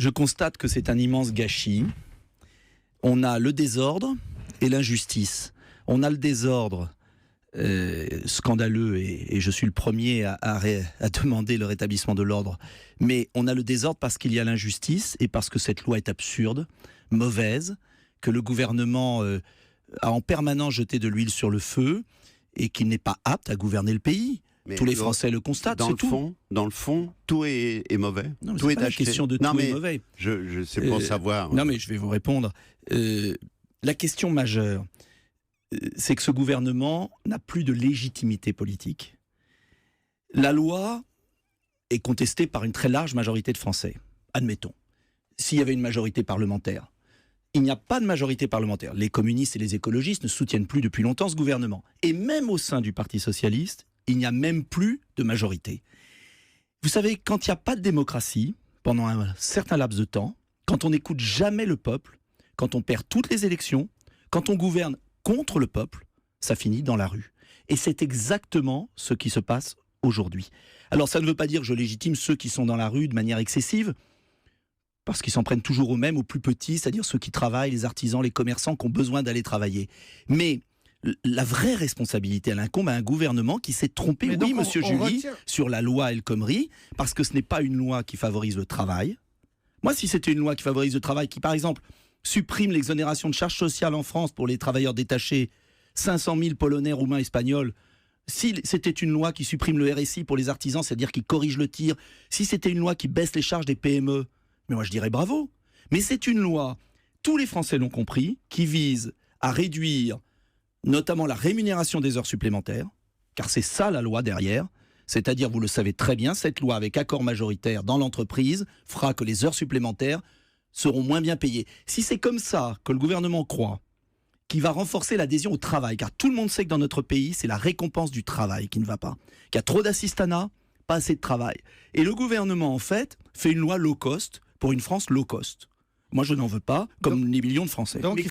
Je constate que c'est un immense gâchis. On a le désordre et l'injustice. On a le désordre scandaleux, et je suis le premier à demander le rétablissement de l'ordre. Mais on a le désordre parce qu'il y a l'injustice et parce que cette loi est absurde, mauvaise, que le gouvernement a en permanence jeté de l'huile sur le feu et qu'il n'est pas apte à gouverner le pays. Mais tous les Français le constatent, c'est tout. Dans le fond, tout est mauvais. Non, tout c'est est pas la question de tout est mauvais. Je sais pas savoir. Non, mais je vais vous répondre. La question majeure, c'est que ce gouvernement n'a plus de légitimité politique. La loi est contestée par une très large majorité de Français. Admettons. S'il y avait une majorité parlementaire. Il n'y a pas de majorité parlementaire. Les communistes et les écologistes ne soutiennent plus depuis longtemps ce gouvernement. Et même au sein du Parti socialiste, il n'y a même plus de majorité. Vous savez, quand il n'y a pas de démocratie, pendant un certain laps de temps, quand on n'écoute jamais le peuple, quand on perd toutes les élections, quand on gouverne contre le peuple, ça finit dans la rue. Et c'est exactement ce qui se passe aujourd'hui. Alors ça ne veut pas dire que je légitime ceux qui sont dans la rue de manière excessive, parce qu'ils s'en prennent toujours aux mêmes, aux plus petits, c'est-à-dire ceux qui travaillent, les artisans, les commerçants qui ont besoin d'aller travailler. Mais la vraie responsabilité, elle incombe à un gouvernement qui s'est trompé, mais oui, monsieur Julie, sur la loi El Khomri, parce que ce n'est pas une loi qui favorise le travail. Moi, si c'était une loi qui favorise le travail, qui par exemple supprime l'exonération de charges sociales en France pour les travailleurs détachés, 500 000 Polonais, Roumains, Espagnols, si c'était une loi qui supprime le RSI pour les artisans, c'est-à-dire qui corrige le tir, si c'était une loi qui baisse les charges des PME, mais moi je dirais bravo. Mais c'est une loi, tous les Français l'ont compris, qui vise à réduire notamment la rémunération des heures supplémentaires, car c'est ça la loi derrière, c'est-à-dire, vous le savez très bien, cette loi avec accord majoritaire dans l'entreprise fera que les heures supplémentaires seront moins bien payées. Si c'est comme ça que le gouvernement croit, qu'il va renforcer l'adhésion au travail, car tout le monde sait que dans notre pays, c'est la récompense du travail qui ne va pas, qu'il y a trop d'assistanat, pas assez de travail. Et le gouvernement, en fait, fait une loi low cost pour une France low cost. Moi, je n'en veux pas, comme les millions de Français.